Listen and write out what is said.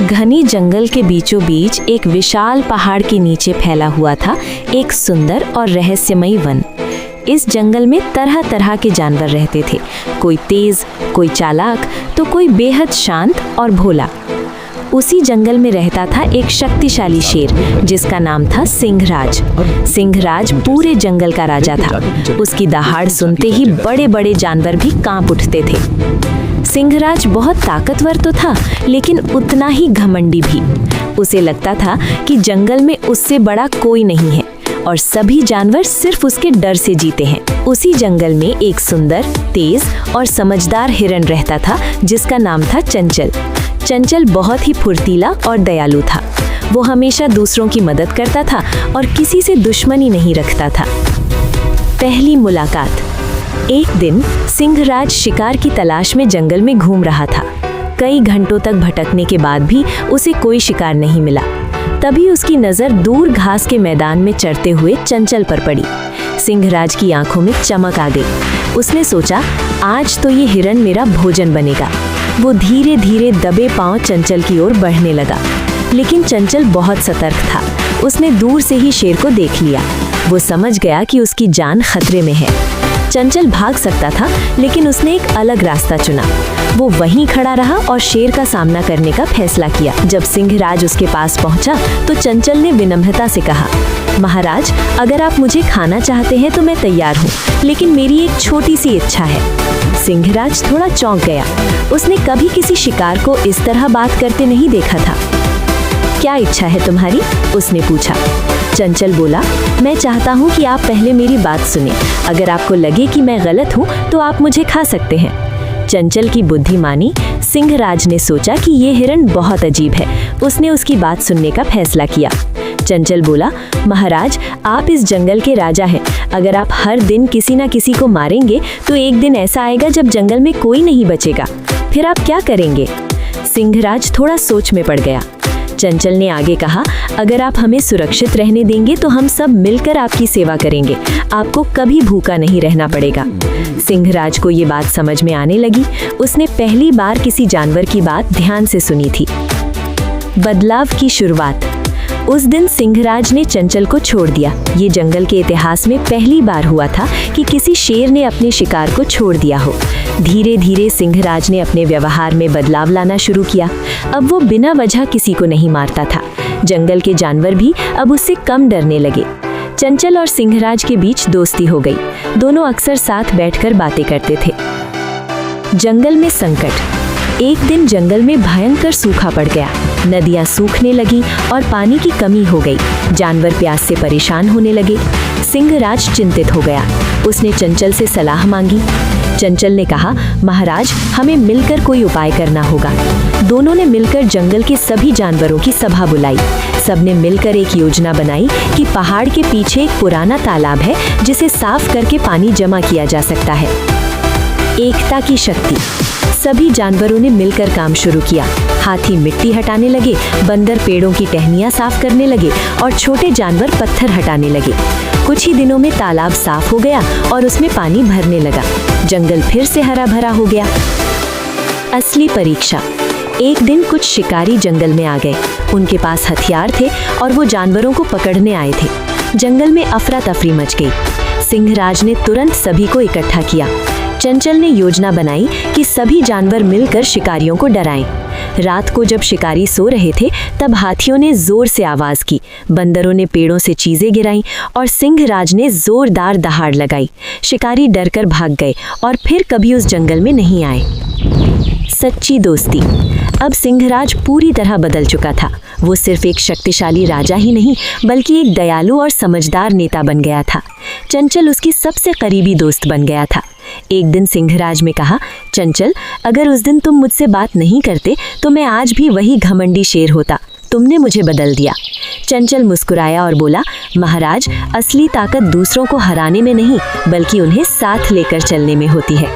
घने जंगल के बीचों बीच एक विशाल पहाड़ के नीचे फैला हुआ था एक सुंदर और रहस्यमयी वन। इस जंगल में तरह तरह के जानवर रहते थे, कोई तेज, कोई चालाक, तो कोई बेहद शांत और भोला। उसी जंगल में रहता था एक शक्तिशाली शेर जिसका नाम था सिंहराज। सिंहराज पूरे जंगल का राजा था। उसकी दहाड़ सुनते ही बड़े बड़े जानवर भी कांप उठते थे। सिंहराज बहुत ताकतवर तो था, लेकिन उतना ही घमंडी भी। उसे लगता था कि जंगल में उससे बड़ा कोई नहीं है और सभी जानवर सिर्फ उसके डर से जीते हैं। उसी जंगल में एक सुंदर, तेज और समझदार हिरण रहता था जिसका नाम था चंचल। चंचल बहुत ही फुर्तीला और दयालु था। वो हमेशा दूसरों की मदद करता था और किसी से दुश्मनी नहीं रखता था। पहली मुलाकात। एक दिन सिंहराज शिकार की तलाश में जंगल में घूम रहा था। कई घंटों तक भटकने के बाद भी उसे कोई शिकार नहीं मिला। तभी उसकी नज़र दूर घास के मैदान में चरते हुए चंचल पर पड़ी। सिंहराज की आंखों में चमक आ गई। उसने सोचा, आज तो ये हिरण मेरा भोजन बनेगा। वो धीरे धीरे दबे पांव चंचल की ओर बढ़ने लगा, लेकिन चंचल बहुत सतर्क था। उसने दूर से ही शेर को देख लिया। वो समझ गया कि उसकी जान खतरे में है। चंचल भाग सकता था, लेकिन उसने एक अलग रास्ता चुना। वो वहीं खड़ा रहा और शेर का सामना करने का फैसला किया। जब सिंहराज उसके पास पहुंचा तो चंचल ने विनम्रता से कहा, महाराज, अगर आप मुझे खाना चाहते हैं तो मैं तैयार हूँ, लेकिन मेरी एक छोटी सी इच्छा है। सिंहराज थोड़ा चौंक गया। उसने कभी किसी शिकार को इस तरह बात करते नहीं देखा था। क्या इच्छा है तुम्हारी? उसने पूछा। चंचल बोला, मैं चाहता हूँ कि आप पहले मेरी बात सुने। अगर आपको लगे कि मैं गलत हूँ तो आप मुझे खा सकते हैं। चंचल की बुद्धि मानी। सिंहराज ने सोचा कि ये हिरण बहुत अजीब है। उसने उसकी बात सुनने का फैसला किया। चंचल बोला, महाराज, आप इस जंगल के राजा हैं। अगर आप हर दिन किसी न किसी को मारेंगे तो एक दिन ऐसा आएगा जब जंगल में कोई नहीं बचेगा। फिर आप क्या करेंगे? सिंहराज थोड़ा सोच में पड़ गया। चंचल ने आगे कहा, अगर आप हमें सुरक्षित रहने देंगे तो हम सब मिलकर आपकी सेवा करेंगे। आपको कभी भूखा नहीं रहना पड़ेगा। सिंहराज को ये बात समझ में आने लगी। उसने पहली बार किसी जानवर की बात ध्यान से सुनी थी। बदलाव की शुरुआत। उस दिन सिंहराज ने चंचल को छोड़ दिया। ये जंगल के इतिहास में पहली बार हुआ था कि किसी शेर ने अपने शिकार को छोड़ दिया हो। धीरे धीरे सिंहराज ने अपने व्यवहार में बदलाव लाना शुरू किया। अब वो बिना वजह किसी को नहीं मारता था। जंगल के जानवर भी अब उससे कम डरने लगे। चंचल और सिंहराज के बीच दोस्ती हो गई। दोनों अक्सर साथ बैठकर बातें करते थे। जंगल में संकट। एक दिन जंगल में भयंकर सूखा पड़ गया। नदियां सूखने लगी और पानी की कमी हो गई। जानवर प्यास से परेशान होने लगे। सिंहराज चिंतित हो गया। उसने चंचल से सलाह मांगी। चंचल ने कहा, महाराज, हमें मिलकर कोई उपाय करना होगा। दोनों ने मिलकर जंगल के सभी जानवरों की सभा बुलाई। सबने मिलकर एक योजना बनाई कि पहाड़ के पीछे एक पुराना तालाब है जिसे साफ करके पानी जमा किया जा सकता है। एकता की शक्ति। सभी जानवरों ने मिलकर काम शुरू किया। हाथी मिट्टी हटाने लगे, बंदर पेड़ों की टहनियां साफ करने लगे और छोटे जानवर पत्थर हटाने लगे। कुछ ही दिनों में तालाब साफ हो गया और उसमें पानी भरने लगा। जंगल फिर से हरा भरा हो गया। असली परीक्षा। एक दिन कुछ शिकारी जंगल में आ गए। उनके पास हथियार थे और वो जानवरों को पकड़ने आए थे। जंगल में अफरा तफरी मच गई। सिंहराज ने तुरंत सभी को इकट्ठा किया। चंचल ने योजना बनाई कि सभी जानवर मिलकर शिकारियों को डराएं। रात को जब शिकारी सो रहे थे तब हाथियों ने जोर से आवाज की, बंदरों ने पेड़ों से चीजें गिराईं और सिंहराज ने जोरदार दहाड़ लगाई। शिकारी डरकर भाग गए और फिर कभी उस जंगल में नहीं आए। सच्ची दोस्ती। अब सिंहराज पूरी तरह बदल चुका था। वो सिर्फ एक शक्तिशाली राजा ही नहीं, बल्कि एक दयालु और समझदार नेता बन गया था। चंचल उसकी सबसे करीबी दोस्त बन गया था। एक दिन सिंहराज ने कहा, चंचल, अगर उस दिन तुम मुझसे बात नहीं करते तो मैं आज भी वही घमंडी शेर होता। तुमने मुझे बदल दिया। चंचल मुस्कुराया और बोला, महाराज, असली ताकत दूसरों को हराने में नहीं, बल्कि उन्हें साथ लेकर चलने में होती है।